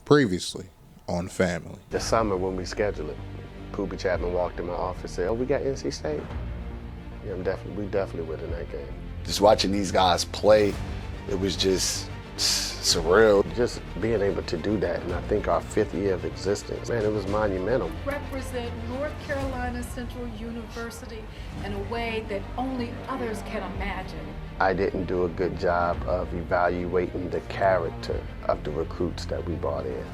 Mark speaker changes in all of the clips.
Speaker 1: Previously on Family.
Speaker 2: The summer when we scheduled it, Poobie Chapman walked in my office and said, "Oh, we got NC State." Yeah, we definitely were in that game.
Speaker 3: Just watching these guys play, it was just surreal.
Speaker 2: Just being able to do that, and I think our 5th year of existence, man, it was monumental.
Speaker 4: Represent North Carolina Central University in a way that only others can imagine.
Speaker 2: I didn't do a good job of evaluating the character of the recruits that we brought in.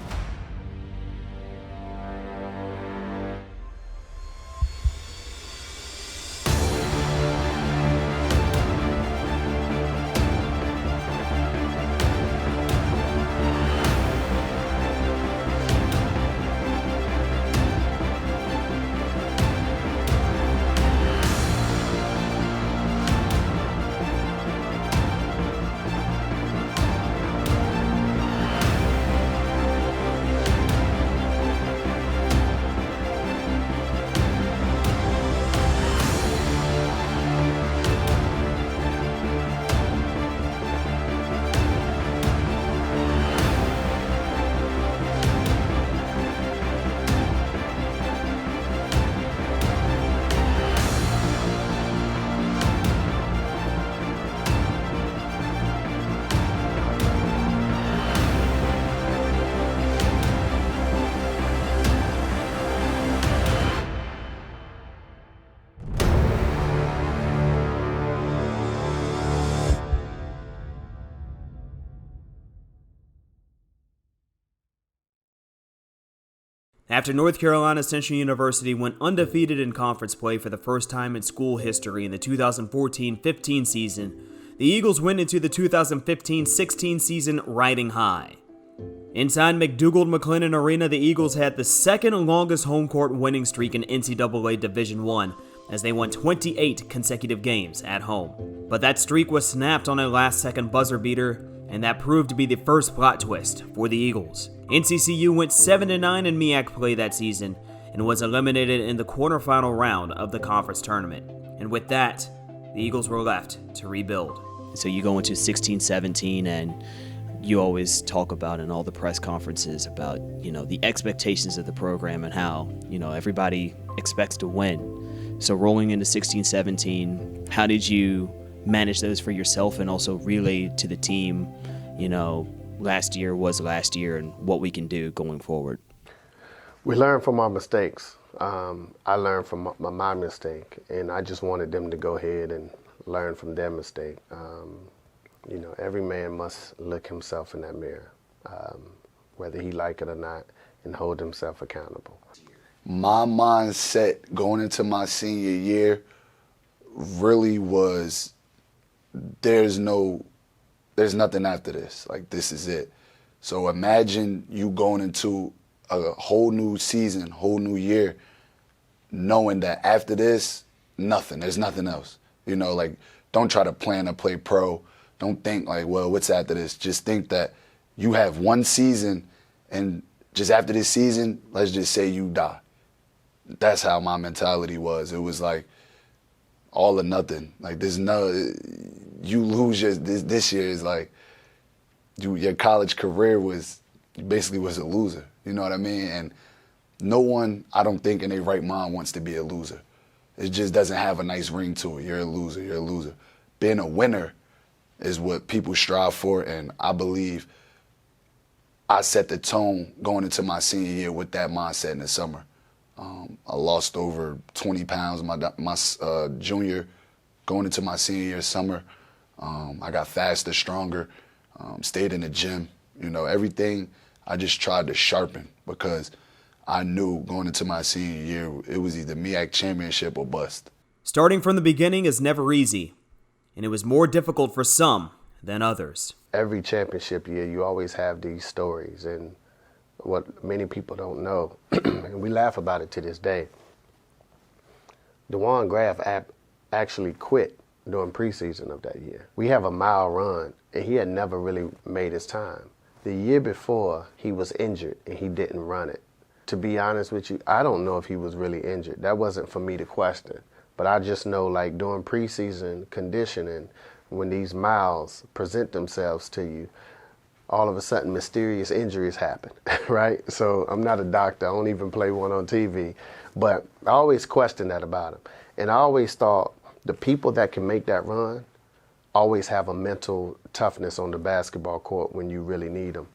Speaker 5: After North Carolina Central University went undefeated in conference play for the first time in school history in the 2014-15 season, the Eagles went into the 2015-16 season riding high. Inside McDougald-McLennan Arena, the Eagles had the second longest home court winning streak in NCAA Division I, as they won 28 consecutive games at home. But that streak was snapped on a last-second buzzer beater, and that proved to be the first plot twist for the Eagles. NCCU went 7-9 in MEAC play that season and was eliminated in the quarterfinal round of the conference tournament. And with that, the Eagles were left to rebuild. So you go into 16-17 and you always talk about in all the press conferences about, the expectations of the program and how, everybody expects to win. So rolling into 16-17, how did you manage those for yourself and also relay to the team, last year was last year and what we can do going forward?
Speaker 2: We learn from our mistakes. I learned from my mistake, and I just wanted them to go ahead and learn from their mistake. Every man must look himself in that mirror, whether he like it or not, and hold himself accountable.
Speaker 3: My mindset going into my senior year really was there's nothing after this. Like, this is it. So imagine you going into a whole new season, whole new year, knowing that after this, there's nothing else. Don't try to plan to play pro. Don't think like, well, what's after this? Just think that you have one season, and just after this season, let's just say you die. That's how my mentality was. It was like all or nothing. Like, you lose this year is like your college career basically was a loser. You know what I mean? And no one, I don't think in their right mind wants to be a loser. It just doesn't have a nice ring to it. You're a loser. Being a winner is what people strive for, and I believe I set the tone going into my senior year with that mindset in the summer. I lost over 20 pounds my junior, going into my senior year summer. I got faster, stronger, stayed in the gym. Everything I just tried to sharpen because I knew going into my senior year, it was either MEAC championship or bust.
Speaker 5: Starting from the beginning is never easy, and it was more difficult for some than others.
Speaker 2: Every championship year, you always have these stories, and what many people don't know, and we laugh about it to this day, Dajuan Graf actually quit during preseason of that year. We have a mile run, and he had never really made his time. The year before, he was injured, and he didn't run it. To be honest with you, I don't know if he was really injured. That wasn't for me to question. But I just know, like, during preseason conditioning, when these miles present themselves to you, all of a sudden mysterious injuries happen, right? So I'm not a doctor. I don't even play one on TV. But I always questioned that about him. And I always thought the people that can make that run always have a mental toughness on the basketball court when you really need them.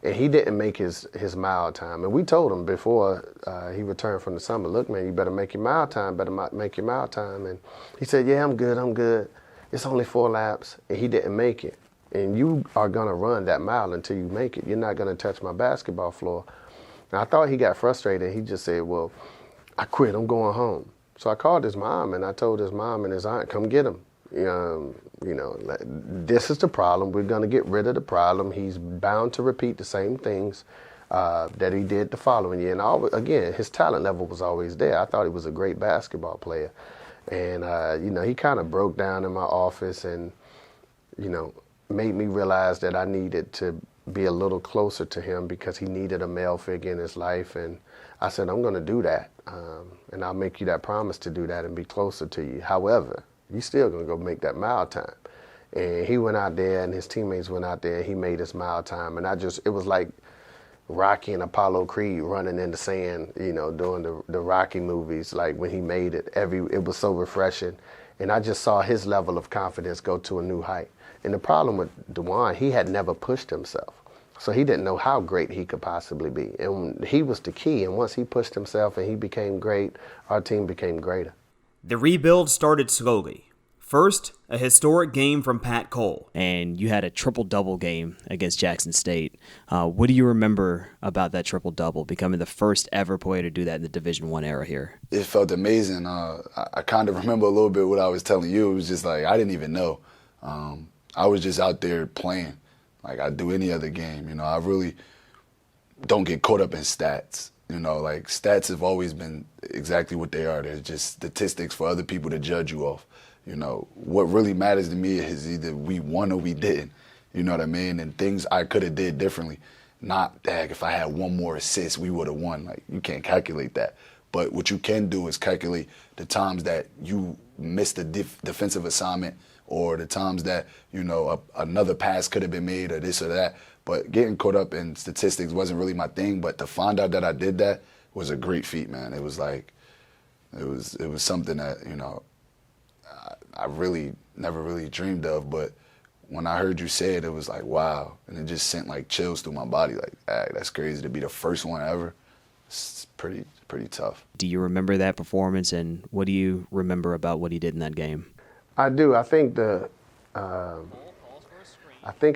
Speaker 2: And he didn't make his mile time. And we told him before he returned from the summer, look, man, you better make your mile time, make your mile time. And he said, yeah, I'm good. It's only 4 laps. And he didn't make it. And you are going to run that mile until you make it. You're not going to touch my basketball floor. And I thought he got frustrated. He just said, well, I quit. I'm going home. So I called his mom, and I told his mom and his aunt, come get him. This is the problem. We're going to get rid of the problem. He's bound to repeat the same things that he did the following year. And again, his talent level was always there. I thought he was a great basketball player. And, he kind of broke down in my office and, made me realize that I needed to be a little closer to him because he needed a male figure in his life. And I said, I'm going to do that. And I'll make you that promise to do that and be closer to you. However, you still going to go make that mile time. And he went out there and his teammates went out there and he made his mile time. And it was like Rocky and Apollo Creed running in the sand, doing the Rocky movies. Like when he made it, it was so refreshing. And I just saw his level of confidence go to a new height. And the problem with Dajuan, he had never pushed himself. So he didn't know how great he could possibly be. And he was the key. And once he pushed himself and he became great, our team became greater.
Speaker 5: The rebuild started slowly. First, a historic game from Pat Cole.
Speaker 6: And you had a triple-double game against Jackson State. What do you remember about that triple-double, becoming the first ever player to do that in the Division I era here?
Speaker 3: It felt amazing. I kind of remember a little bit what I was telling you. It was just like, I didn't even know. I was just out there playing like I do any other game. I really don't get caught up in stats. Like stats have always been exactly what they are. They're just statistics for other people to judge you off. What really matters to me is either we won or we didn't. You know what I mean? And things I could have did differently. Not, if I had one more assist, we would have won. Like, you can't calculate that. But what you can do is calculate the times that you missed a defensive assignment or the times that, another pass could have been made or this or that. But getting caught up in statistics wasn't really my thing. But to find out that I did that was a great feat, man. It was like, it was something that, I really never really dreamed of. But when I heard you say it, it was like, wow. And it just sent like chills through my body. Like, that's crazy to be the first one ever. It's pretty tough.
Speaker 6: Do you remember that performance, and what do you remember about what he did in that game?
Speaker 2: I do. I think I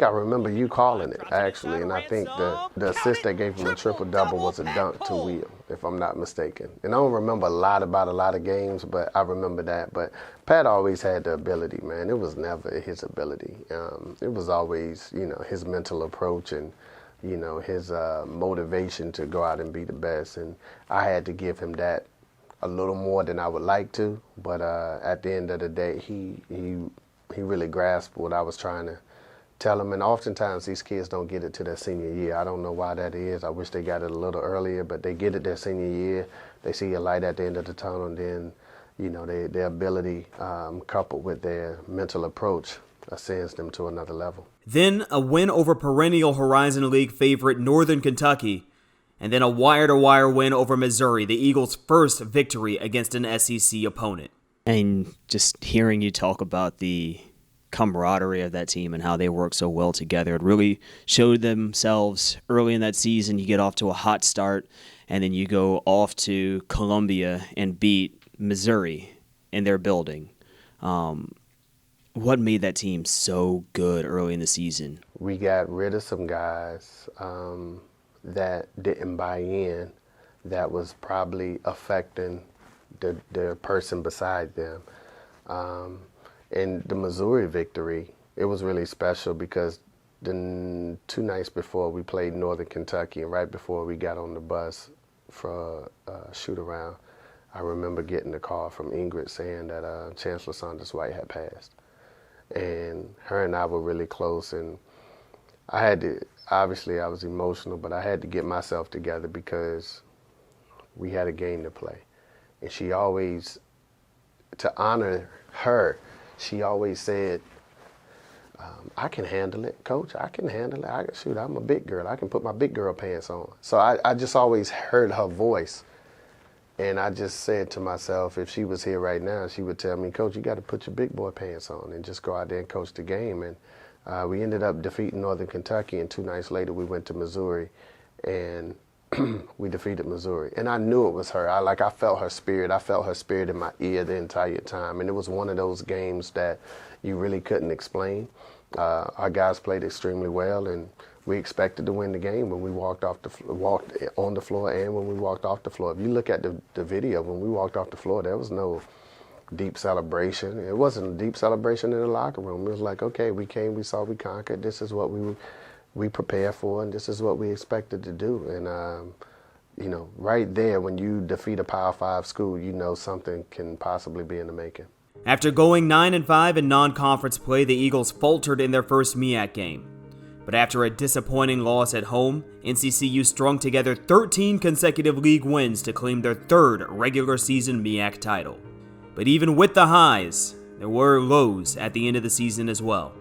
Speaker 2: remember you calling it, actually, and I think the assist that gave him a triple-double was a dunk to Will, if I'm not mistaken. And I don't remember a lot about a lot of games, but I remember that. But Pat always had the ability, man. It was never his ability. It was always, his mental approach and, his motivation to go out and be the best. And I had to give him that a little more than I would like to. But at the end of the day, he really grasped what I was trying to tell them. And oftentimes these kids don't get it to their senior year. I don't know why that is. I wish they got it a little earlier, but they get it their senior year. They see a light at the end of the tunnel, and then, their ability coupled with their mental approach ascends them to another level.
Speaker 5: Then a win over perennial Horizon League favorite Northern Kentucky, and then a wire-to-wire win over Missouri, the Eagles' first victory against an SEC opponent.
Speaker 6: And just hearing you talk about the camaraderie of that team and how they work so well together, it really showed themselves early in that season. You get off to a hot start, and then you go off to Columbia and beat Missouri in their building. What made that team so good early in the season?
Speaker 2: We got rid of some guys that didn't buy in, that was probably affecting the person beside them. And the Missouri victory, it was really special because the 2 nights before we played Northern Kentucky, and right before we got on the bus for a shoot-around, I remember getting a call from Ingrid saying that Chancellor Saunders White had passed. And her and I were really close, and I had to, obviously I was emotional, but I had to get myself together because we had a game to play. And she always, to honor her, she always said, I can handle it, coach. I can handle it. Shoot, I'm a big girl. I can put my big girl pants on. So I just always heard her voice. And I just said to myself, if she was here right now, she would tell me, Coach, you got to put your big boy pants on and just go out there and coach the game. And we ended up defeating Northern Kentucky, and 2 nights later we went to Missouri, and we defeated Missouri. And I knew it was her. I felt her spirit. I felt her spirit in my ear the entire time. And it was one of those games that you really couldn't explain. Our guys played extremely well, and we expected to win the game when we walked on the floor and when we walked off the floor. If you look at the video, when we walked off the floor, there was no deep celebration. It wasn't a deep celebration in the locker room. It was like, okay, we came, we saw, we conquered. This is what we prepared for, and this is what we expected to do. And you know, right there, when you defeat a Power 5 school, you know something can possibly be in the making.
Speaker 5: After going 9-5 in non-conference play, the Eagles faltered in their first MEAC game. But after a disappointing loss at home, NCCU strung together 13 consecutive league wins to claim their 3rd regular season MEAC title. But even with the highs, there were lows at the end of the season as well.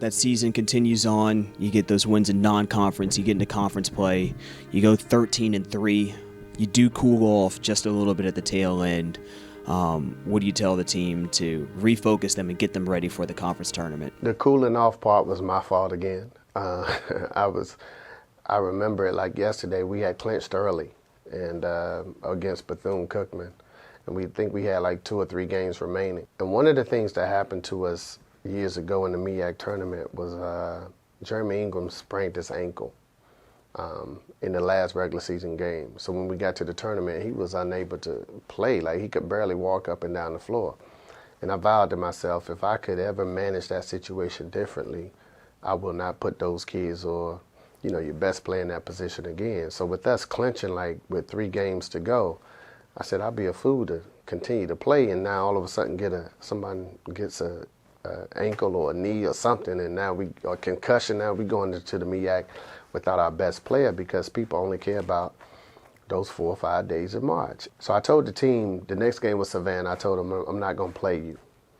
Speaker 6: That season continues on. You get those wins in non-conference. You get into conference play. You go 13-3. You do cool off just a little bit at the tail end. What do you tell the team to refocus them and get them ready for the conference tournament?
Speaker 2: The cooling off part was my fault again. I remember it like yesterday. We had clinched early and against Bethune-Cookman, and we think we had like 2 or 3 games remaining. And one of the things that happened to us years ago in the MEAC tournament was Jeremy Ingram sprained his ankle in the last regular season game. So when we got to the tournament, he was unable to play. Like, he could barely walk up and down the floor. And I vowed to myself, if I could ever manage that situation differently, I will not put those kids or, you know, your best player in that position again. So with us clinching, like with 3 games to go, I said I'd be a fool to continue to play, and now all of a sudden somebody gets a ankle or a knee or something, and now or concussion. Now we going into the MEAC without our best player because people only care about those 4 or 5 days in March. So I told the team, the next game was Savannah. I told them I'm not going to play you,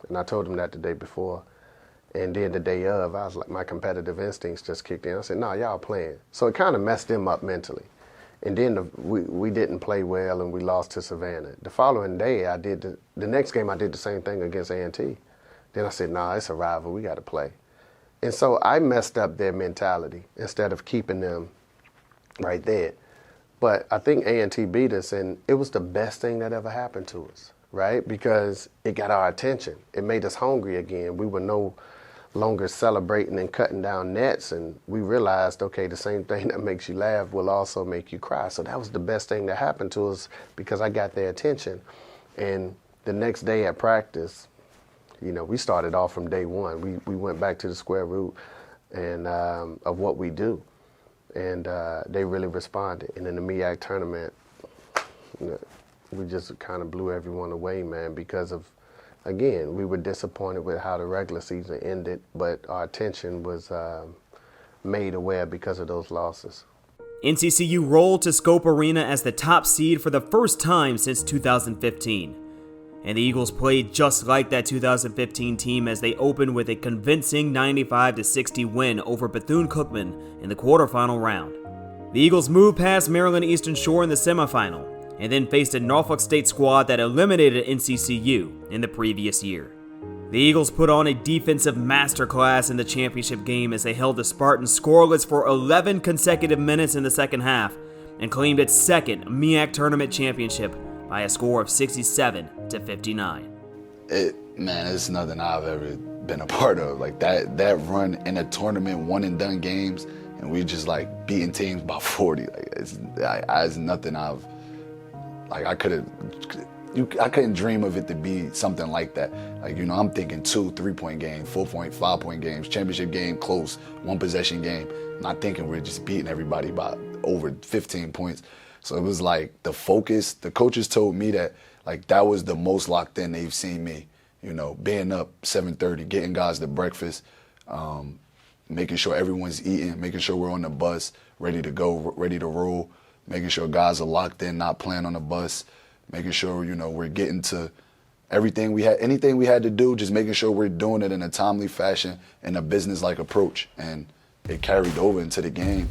Speaker 2: and I told them that the day before. And then the day of, I was like, my competitive instincts just kicked in. I said, no, y'all playing. So it kind of messed them up mentally. And then we didn't play well, and we lost to Savannah. The following day, the next game I did the same thing against A&T. Then I said, nah, it's a rival, we got to play. And so I messed up their mentality instead of keeping them right there. But I think A&T beat us, and it was the best thing that ever happened to us, right? Because it got our attention. It made us hungry again. We were no longer celebrating and cutting down nets, and we realized, okay, the same thing that makes you laugh will also make you cry. So that was the best thing that happened to us because I got their attention. And the next day at practice, you know, we started off from day one. We went back to the square root and of what we do, and they really responded. And in the MEAC tournament, you know, we just kind of blew everyone away, man, because of, again, we were disappointed with how the regular season ended, but our attention was made aware because of those losses.
Speaker 5: NCCU rolled to Scope Arena as the top seed for the first time since 2015. And the Eagles played just like that 2015 team as they opened with a convincing 95-60 win over Bethune-Cookman in the quarterfinal round. The Eagles moved past Maryland Eastern Shore in the semifinal, and then faced a Norfolk State squad that eliminated NCCU in the previous year. The Eagles put on a defensive masterclass in the championship game as they held the Spartans scoreless for 11 consecutive minutes in the second half and claimed its 2nd MEAC tournament championship by a score of 67-59.
Speaker 3: Man, it's nothing I've ever been a part of. Like that run in a tournament, one and done games, and we just like beating teams by 40. Like it's nothing I've. Like I couldn't dream of it to be something like that. Like, you know, I'm thinking 2 3-point games, 4-point, 5-point games, championship game, close, 1-possession game. I'm not thinking we're just beating everybody by over 15 points. So it was like the focus. The coaches told me that like that was the most locked in they've seen me. You know, being up 7:30, getting guys to breakfast, making sure everyone's eating, making sure we're on the bus, ready to go, ready to roll. Making sure guys are locked in, not playing on the bus, making sure, you know, we're getting to anything we had to do, just making sure we're doing it in a timely fashion and a business-like approach. And it carried over into the game.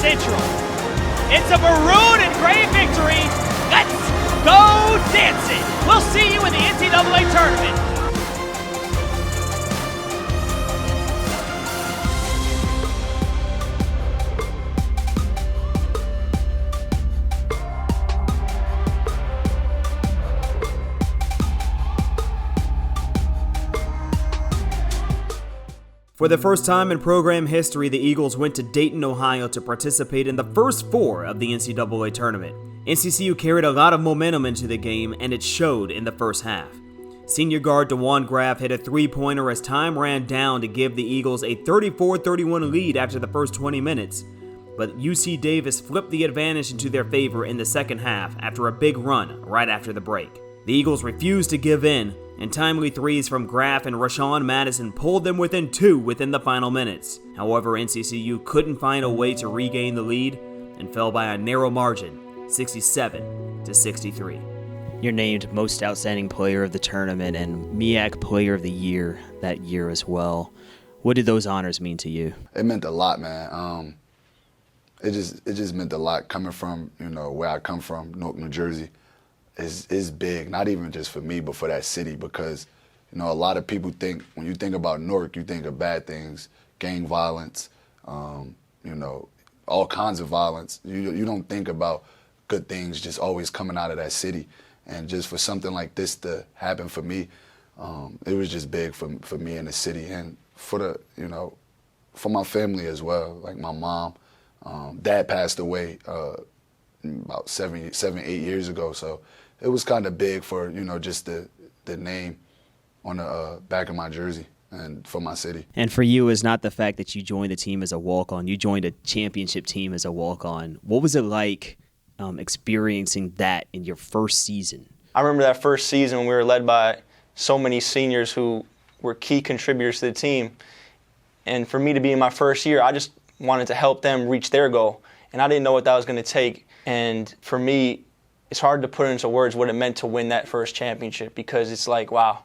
Speaker 5: Central. It's a maroon and gray victory. Let's go dancing. We'll see you in the NCAA tournament. For the first time in program history, the Eagles went to Dayton, Ohio to participate in the first four of the NCAA tournament. NCCU carried a lot of momentum into the game, and it showed in the first half. Senior guard Dajuan Graf hit a three-pointer as time ran down to give the Eagles a 34-31 lead after the first 20 minutes. But UC Davis flipped the advantage into their favor in the second half after a big run right after the break. The Eagles refused to give in, and timely threes from Graf and Rashawn Madison pulled them within two within the final minutes. However, NCCU couldn't find a way to regain the lead and fell by a narrow margin, 67-63.
Speaker 6: You're named Most Outstanding Player of the Tournament and MEAC Player of the Year that year as well. What did those honors mean to you?
Speaker 3: It meant a lot, man. It just meant a lot coming from, where I come from, Newark, New Jersey. Is big, not even just for me, but for that city, because, a lot of people think, when you think about Newark, you think of bad things, gang violence, all kinds of violence. You don't think about good things just always coming out of that city. And just for something like this to happen for me, it was just big for me in the city and for for my family as well. Like my mom, dad passed away about 7, 8 years ago, so it was kind of big for, just the name on the back of my jersey and for my city.
Speaker 6: And for you, it's not the fact that you joined the team as a walk-on. You joined a championship team as a walk-on. What was it like experiencing that in your first season?
Speaker 7: I remember that first season when we were led by so many seniors who were key contributors to the team. And for me to be in my first year, I just wanted to help them reach their goal. And I didn't know what that was going to take. And for me, it's hard to put into words what it meant to win that first championship, because it's like, wow,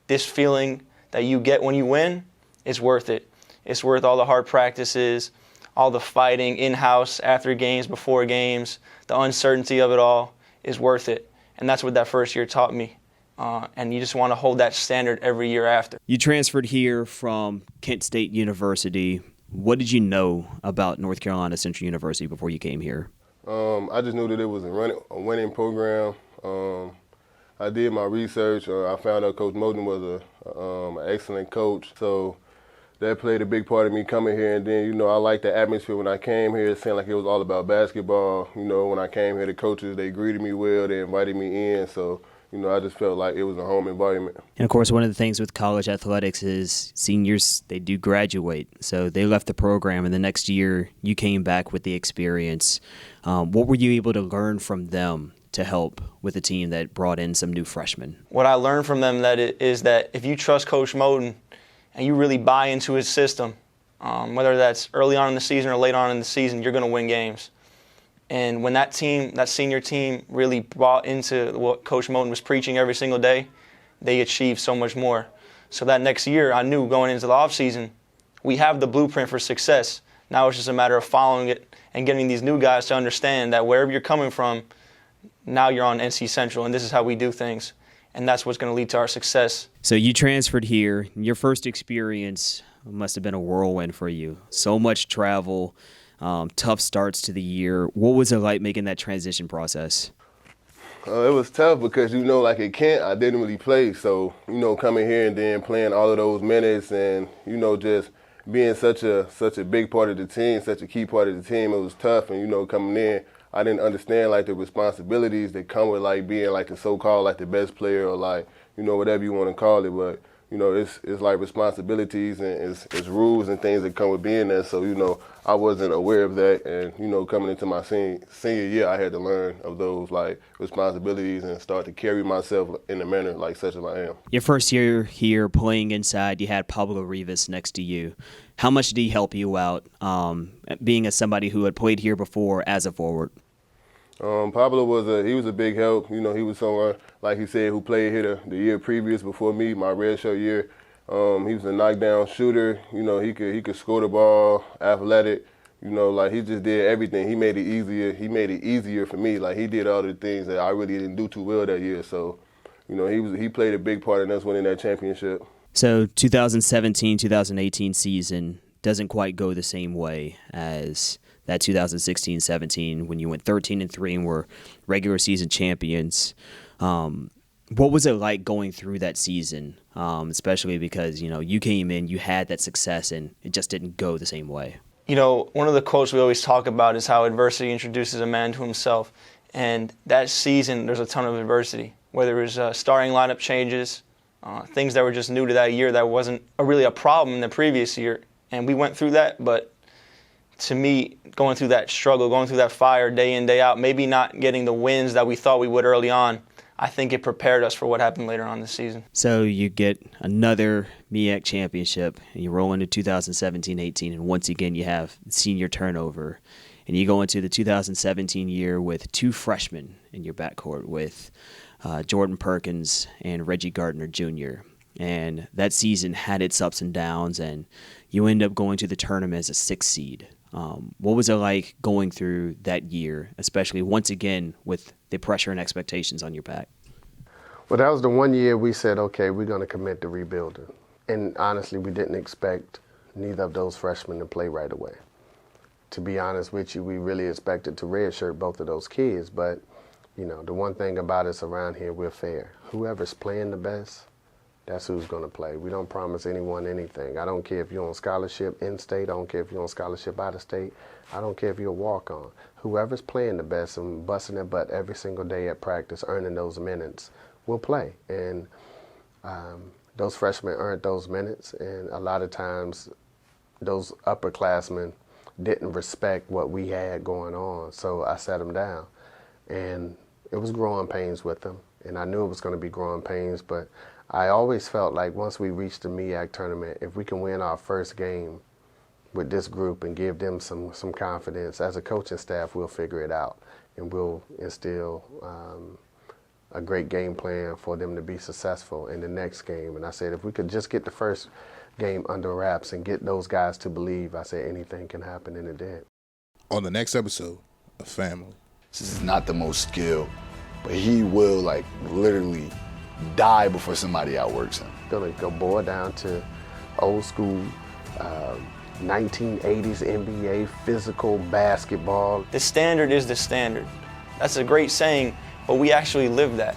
Speaker 7: this feeling that you get when you win is worth it. It's worth all the hard practices, all the fighting in-house, after games, before games, the uncertainty of it all is worth it. And that's what that first year taught me. And you just want to hold that standard every year after.
Speaker 6: You transferred here from Kent State University. What did you know about North Carolina Central University before you came here?
Speaker 8: I just knew that it was a winning program. I did my research. I found out Coach Moton was an excellent coach. So that played a big part of me coming here. And then, I liked the atmosphere when I came here. It seemed like it was all about basketball. When I came here, the coaches, they greeted me well. They invited me in. So, I just felt like it was a home environment. And,
Speaker 6: of course, one of the things with college athletics is seniors, they do graduate. So they left the program, and the next year you came back with the experience. What were you able to learn from them to help with a team that brought in some new freshmen?
Speaker 7: What I learned from them is that if you trust Coach Moton and you really buy into his system, whether that's early on in the season or late on in the season, you're going to win games. And when that senior team really bought into what Coach Moton was preaching every single day, they achieved so much more. So that next year, I knew going into the offseason, we have the blueprint for success. Now it's just a matter of following it and getting these new guys to understand that wherever you're coming from, now you're on NC Central, and this is how we do things. And that's what's going to lead to our success.
Speaker 6: So you transferred here. Your first experience must have been a whirlwind for you. So much travel, tough starts to the year. What was it like making that transition process?
Speaker 8: It was tough because, like at Kent, I didn't really play. So, coming here and then playing all of those minutes and, just being such a big part of the team, such a key part of the team, it was tough. And, coming in, I didn't understand, the responsibilities that come with, being, the so-called, the best player or, whatever you want to call it. But, it's responsibilities and it's rules and things that come with being there. So, I wasn't aware of that. And, coming into my senior year, I had to learn of those, responsibilities and start to carry myself in a manner such as I am.
Speaker 6: Your first year here playing inside, you had Pablo Rivas next to you. How much did he help you out, being as somebody who had played here before as a forward?
Speaker 8: Pablo was a big help. He was someone, like he said, who played here the year previous before me, my redshirt year. He was a knockdown shooter. He could score the ball, athletic. He just did everything. He made it easier. He made it easier for me. He did all the things that I really didn't do too well that year. So, he played a big part in us winning that championship.
Speaker 6: So 2017-2018 season doesn't quite go the same way as that 2016-17 when you went 13-3 and were regular season champions. What was it like going through that season, especially because, you came in, you had that success, and it just didn't go the same way?
Speaker 7: One of the quotes we always talk about is how adversity introduces a man to himself. And that season, there's a ton of adversity, whether it was starting lineup changes, things that were just new to that year that wasn't really a problem in the previous year. And we went through that, but to me, going through that struggle, going through that fire day in, day out, maybe not getting the wins that we thought we would early on, I think it prepared us for what happened later on this season.
Speaker 6: So you get another MEAC championship, and you roll into 2017-18, and once again you have senior turnover. And you go into the 2017 year with two freshmen in your backcourt with Jordan Perkins and Reggie Gardner Jr. And that season had its ups and downs, and you end up going to the tournament as a 6th seed. What was it like going through that year, especially once again with the pressure and expectations on your back?
Speaker 2: Well, that was the one year we said, okay, we're going to commit to rebuilding. And honestly, we didn't expect neither of those freshmen to play right away. To be honest with you, we really expected to redshirt both of those kids. But, the one thing about us around here, we're fair. Whoever's playing the best, that's who's going to play. We don't promise anyone anything. I don't care if you're on scholarship in-state. I don't care if you're on scholarship out-of-state. I don't care if you're a walk-on. Whoever's playing the best and busting their butt every single day at practice, earning those minutes, will play. And those freshmen earned those minutes, and a lot of times those upperclassmen didn't respect what we had going on, so I sat them down. And it was growing pains with them, and I knew it was going to be growing pains, but I always felt like once we reached the MEAC tournament, if we can win our first game with this group and give them some confidence, as a coaching staff, we'll figure it out, and we'll instill a great game plan for them to be successful in the next game. And I said, if we could just get the first game under wraps and get those guys to believe, I said anything can happen, and it did.
Speaker 1: On the next episode of Family.
Speaker 3: This is not the most skilled, but he will literally die before somebody outworks him.
Speaker 2: Gonna go boil down to old school 1980s NBA physical basketball.
Speaker 7: The standard is the standard. That's a great saying, but we actually live that.